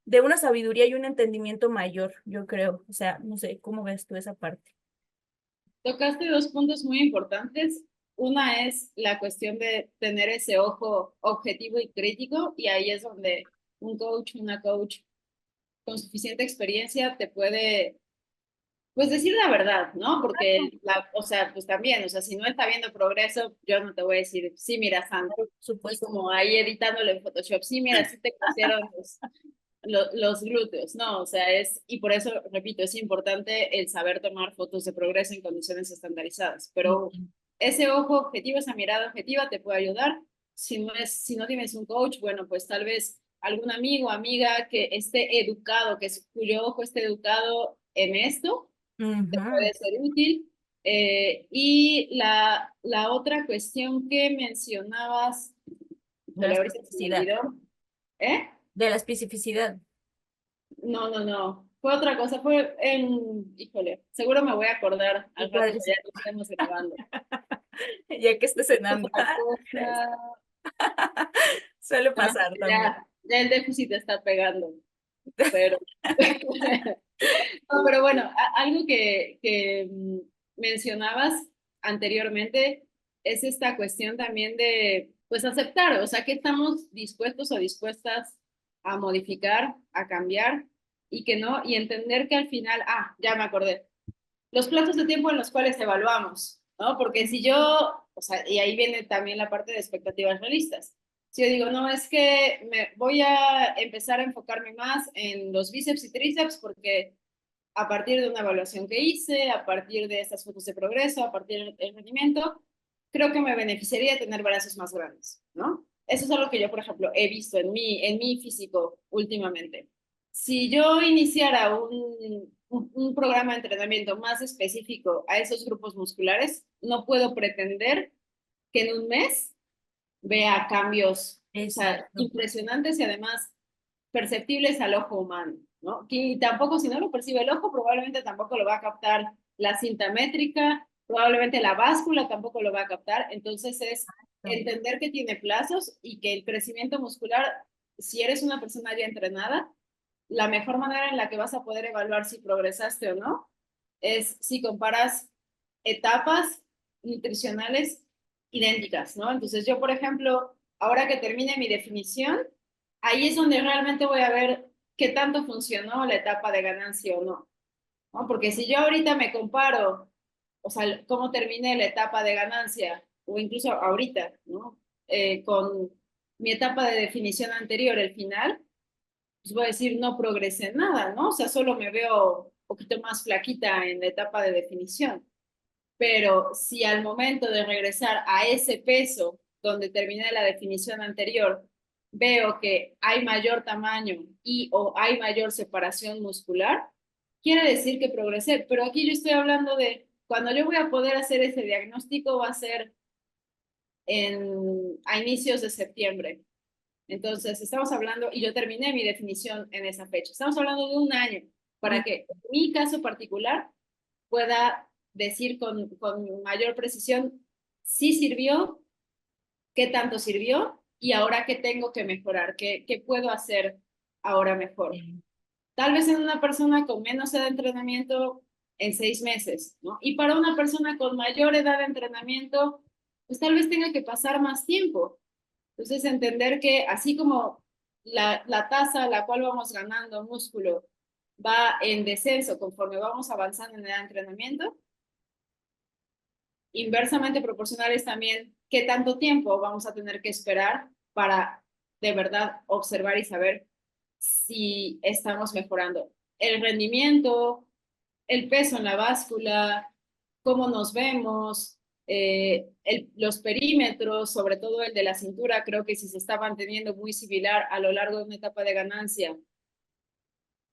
de una sabiduría y un entendimiento mayor, yo creo. O sea, no sé, ¿cómo ves tú esa parte? Tocaste dos puntos muy importantes. Una es la cuestión de tener ese ojo objetivo y crítico, y ahí es donde un coach, una coach con suficiente experiencia te puede, pues, decir la verdad, ¿no? Porque, o sea, pues también, o sea, si no está viendo progreso, yo no te voy a decir, sí, mira, Sam, Por y supuesto. como ahí editándole en Photoshop, sí, mira, sí te crecieron los glúteos, ¿no? O sea, y por eso, repito, es importante el saber tomar fotos de progreso en condiciones estandarizadas, pero Ujú. ese ojo objetivo, esa mirada objetiva te puede ayudar. Si no tienes un coach, bueno, pues tal vez algún amigo, amiga que esté educado, cuyo ojo esté educado en esto, te Ujú. puede ser útil. Y la otra cuestión que mencionabas, De la híjole, ahorita se me especificidad. olvidó, ¿eh? De la especificidad. No, no, no. Fue otra cosa, fue en, híjole, seguro me voy a acordar Qué al rato que padre. ya no estemos grabando. Ya que esté cenando. Otra cosa, Suele no, pasar también. ya el déficit está pegando, pero, no, pero bueno, algo que mencionabas anteriormente es esta cuestión también de, pues, aceptar, o sea, que estamos dispuestos o dispuestas a modificar, a cambiar, y que no, y entender que al final, ya me acordé, los plazos de tiempo en los cuales evaluamos, ¿no? Porque si yo, o sea, y ahí viene también la parte de expectativas realistas. Si yo digo, no, es que me voy a empezar a enfocarme más en los bíceps y tríceps porque a partir de una evaluación que hice, a partir de estas fotos de progreso, a partir del rendimiento, creo que me beneficiaría tener brazos más grandes, ¿no? Eso es algo que yo, por ejemplo, he visto en mi físico últimamente. Si yo iniciara un programa de entrenamiento más específico a esos grupos musculares, no puedo pretender que en un mes vea cambios, o sea, Exacto. impresionantes y además perceptibles al ojo humano, ¿no? Y tampoco, si no lo percibe el ojo, probablemente tampoco lo va a captar la cinta métrica, probablemente la báscula tampoco lo va a captar. Entonces es entender que tiene plazos y que el crecimiento muscular, si eres una persona ya entrenada, la mejor manera en la que vas a poder evaluar si progresaste o no es si comparas etapas nutricionales idénticas, ¿no? Entonces yo, por ejemplo, ahora que termine mi definición, ahí es donde realmente voy a ver qué tanto funcionó la etapa de ganancia o no, ¿no? Porque si yo ahorita me comparo, o sea, cómo terminé la etapa de ganancia, o incluso ahorita, ¿no? Con mi etapa de definición anterior, el final, pues voy a decir, no progresé en nada, ¿no? O sea, solo me veo un poquito más flaquita en la etapa de definición. Pero si al momento de regresar a ese peso donde terminé la definición anterior, veo que hay mayor tamaño y o hay mayor separación muscular, quiere decir que progresé. Pero aquí yo estoy hablando de cuando yo voy a poder hacer ese diagnóstico va a ser a inicios de septiembre. Entonces, estamos hablando, y yo terminé mi definición en esa fecha, estamos hablando de un año para que mi caso particular pueda decir con mayor precisión si sirvió, qué tanto sirvió y ahora qué tengo que mejorar, qué puedo hacer ahora mejor. Sí. Tal vez en una persona con menos edad de entrenamiento en 6 meses, ¿no? Y para una persona con mayor edad de entrenamiento, pues tal vez tenga que pasar más tiempo. Entonces, entender que así como la tasa a la cual vamos ganando músculo va en descenso conforme vamos avanzando en el entrenamiento, inversamente proporcional es también qué tanto tiempo vamos a tener que esperar para de verdad observar y saber si estamos mejorando el rendimiento, el peso en la báscula, cómo nos vemos, los perímetros, sobre todo el de la cintura, creo que si se está manteniendo muy similar a lo largo de una etapa de ganancia,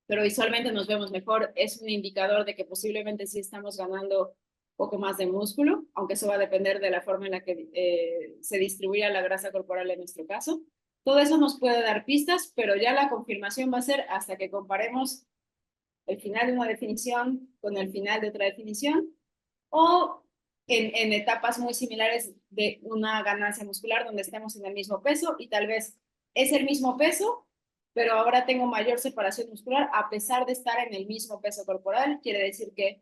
pero visualmente nos vemos mejor, es un indicador de que posiblemente sí estamos ganando un poco más de músculo, aunque eso va a depender de la forma en la que se distribuya la grasa corporal en nuestro caso. Todo eso nos puede dar pistas, pero ya la confirmación va a ser hasta que comparemos el final de una definición con el final de otra definición o en etapas muy similares de una ganancia muscular donde estemos en el mismo peso y tal vez es el mismo peso, pero ahora tengo mayor separación muscular a pesar de estar en el mismo peso corporal, quiere decir que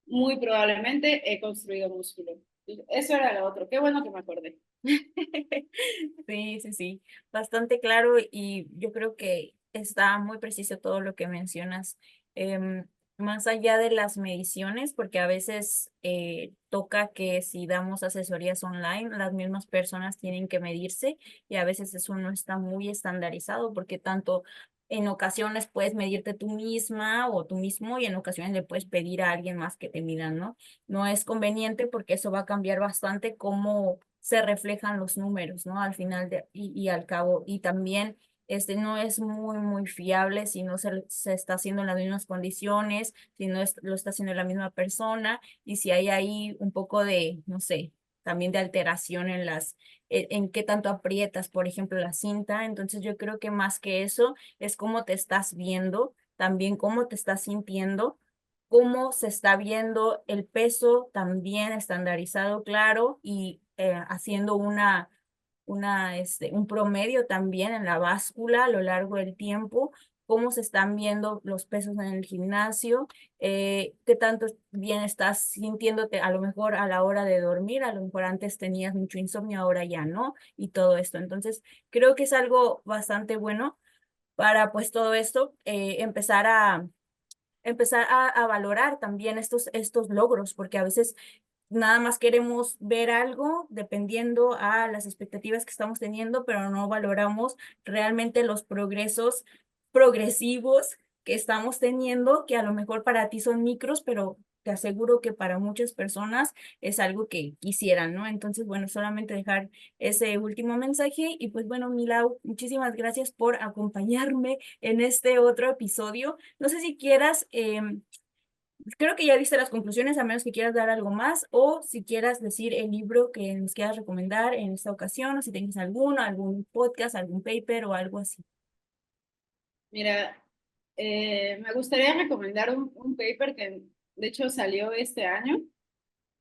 muy probablemente he construido músculo. Eso era lo otro. Qué bueno que me acordé. Sí, sí, sí, bastante claro y yo creo que está muy preciso todo lo que mencionas. Em, Más allá de las mediciones, porque a veces toca que si damos asesorías online, las mismas personas tienen que medirse y a veces eso no está muy estandarizado porque tanto en ocasiones puedes medirte tú misma o tú mismo y en ocasiones le puedes pedir a alguien más que te midan, ¿no? No es conveniente porque eso va a cambiar bastante cómo se reflejan los números, ¿no? Al final y al cabo. Y también no es muy fiable si no se está haciendo en las mismas condiciones, si no lo está haciendo la misma persona y si hay ahí un poco de, no sé, también de alteración en en qué tanto aprietas, por ejemplo, la cinta. Entonces yo creo que más que eso es cómo te estás viendo, también cómo te estás sintiendo, cómo se está viendo el peso también estandarizado, claro, y haciendo un promedio también en la báscula a lo largo del tiempo, cómo se están viendo los pesos en el gimnasio, qué tanto bien estás sintiéndote a lo mejor a la hora de dormir, a lo mejor antes tenías mucho insomnio, ahora ya no, y todo esto. Entonces, creo que es algo bastante bueno para pues todo esto, empezar a valorar también estos logros, porque a veces nada más queremos ver algo dependiendo a las expectativas que estamos teniendo, pero no valoramos realmente los progresos progresivos que estamos teniendo, que a lo mejor para ti son micros, pero te aseguro que para muchas personas es algo que quisieran, ¿no? Entonces, bueno, solamente dejar ese último mensaje y pues bueno, Milau, muchísimas gracias por acompañarme en este otro episodio. No sé si quieras, creo que ya diste las conclusiones, a menos que quieras dar algo más, o si quieras decir el libro que nos quieras recomendar en esta ocasión, o si tienes alguno, algún podcast, algún paper o algo así. Mira, me gustaría recomendar un paper que de hecho salió este año,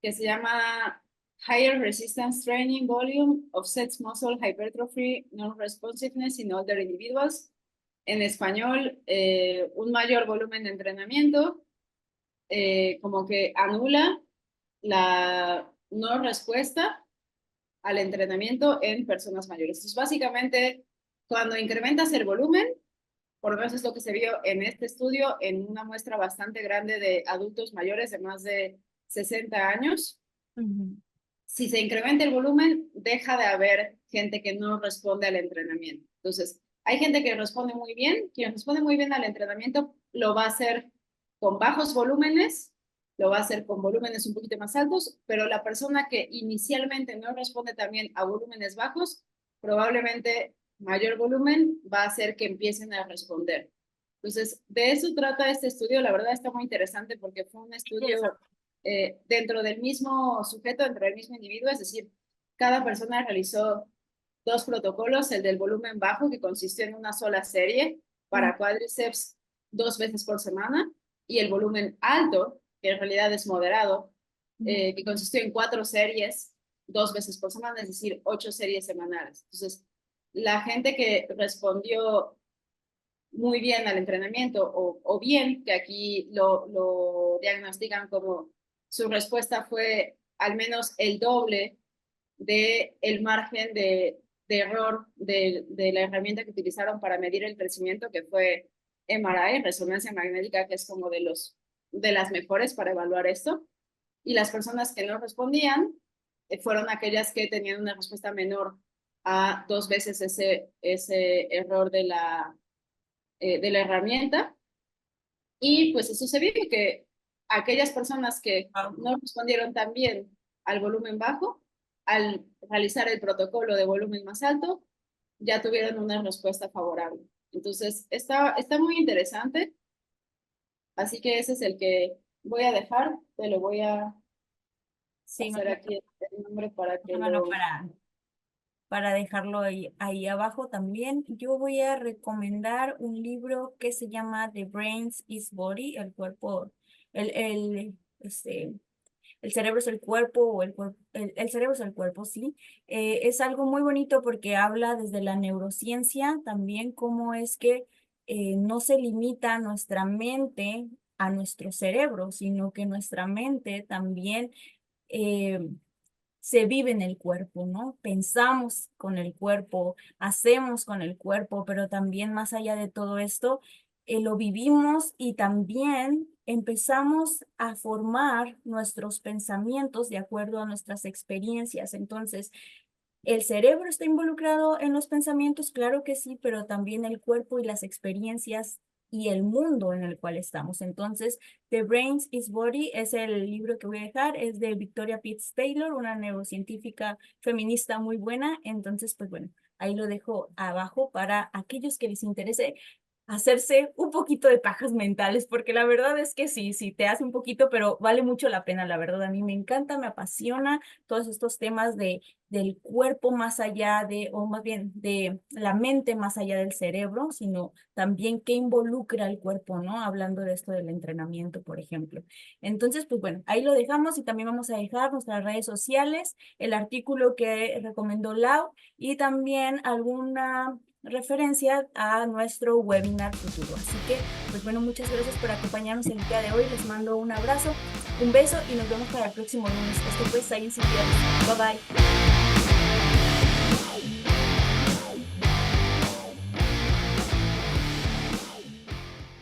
que se llama Higher Resistance Training Volume Offsets Muscle Hypertrophy Non-Responsiveness in Older Individuals. En español, un mayor volumen de entrenamiento como que anula la no respuesta al entrenamiento en personas mayores. Entonces, básicamente, cuando incrementas el volumen, por lo menos es lo que se vio en este estudio, en una muestra bastante grande de adultos mayores de más de 60 años, Ujú. si se incrementa el volumen, deja de haber gente que no responde al entrenamiento. Entonces, hay gente que responde muy bien, quien responde muy bien al entrenamiento lo va a hacer con bajos volúmenes, lo va a hacer con volúmenes un poquito más altos, pero la persona que inicialmente no responde también a volúmenes bajos, probablemente mayor volumen va a hacer que empiecen a responder. Entonces, de eso trata este estudio. La verdad está muy interesante porque fue un estudio Interesante. dentro del mismo sujeto, dentro del mismo individuo, es decir, cada persona realizó dos protocolos, el del volumen bajo, que consistió en una sola serie Mm, para cuádriceps 2 veces por semana, y el volumen alto, que en realidad es moderado, mm, que consistió en 4 series 2 veces por semana, es decir, 8 series semanales. Entonces, la gente que respondió muy bien al entrenamiento o bien, que aquí lo diagnostican como su respuesta fue al menos el doble de el margen de error de la herramienta que utilizaron para medir el crecimiento, que fue MRI, resonancia magnética, que es como de las mejores para evaluar esto. Y las personas que no respondían fueron aquellas que tenían una respuesta menor a 2 veces ese error de la herramienta. Y pues eso se vio que aquellas personas que Wow. no respondieron tan bien al volumen bajo, al realizar el protocolo de volumen más alto, ya tuvieron una respuesta favorable. Entonces, está muy interesante, así que ese es el que voy a dejar, te lo voy a Sí, pasar aquí el nombre para que mándamelo lo... para dejarlo ahí abajo también. Yo voy a recomendar un libro que se llama The Brains is Body, el cuerpo, este, el cerebro es el cuerpo o el cerebro es el cuerpo, sí. Es algo muy bonito porque habla desde la neurociencia también cómo es que no se limita nuestra mente a nuestro cerebro, sino que nuestra mente también eh, se vive en el cuerpo, ¿no? Pensamos con el cuerpo, hacemos con el cuerpo, pero también más allá de todo esto, lo vivimos y también empezamos a formar nuestros pensamientos de acuerdo a nuestras experiencias. Entonces, ¿el cerebro está involucrado en los pensamientos? Claro que sí, pero también el cuerpo y las experiencias y el mundo en el cual estamos. Entonces, The Brain is Body es el libro que voy a dejar, es de Victoria Pitts Taylor, una neurocientífica feminista muy buena. Entonces, pues bueno, ahí lo dejo abajo para aquellos que les interese hacerse un poquito de pajas mentales, porque la verdad es que sí, sí, te hace un poquito, pero vale mucho la pena, la verdad. A mí me encanta, me apasiona todos estos temas del cuerpo más allá de, o más bien de la mente más allá del cerebro, sino también qué involucra el cuerpo, ¿no? Hablando de esto del entrenamiento, por ejemplo. Entonces, pues bueno, ahí lo dejamos y también vamos a dejar nuestras redes sociales, el artículo que recomendó Lau y también alguna referencia a nuestro webinar futuro. Así que, pues bueno, muchas gracias por acompañarnos el día de hoy. Les mando un abrazo, un beso y nos vemos para el próximo lunes. Esto fue Science in Bye bye.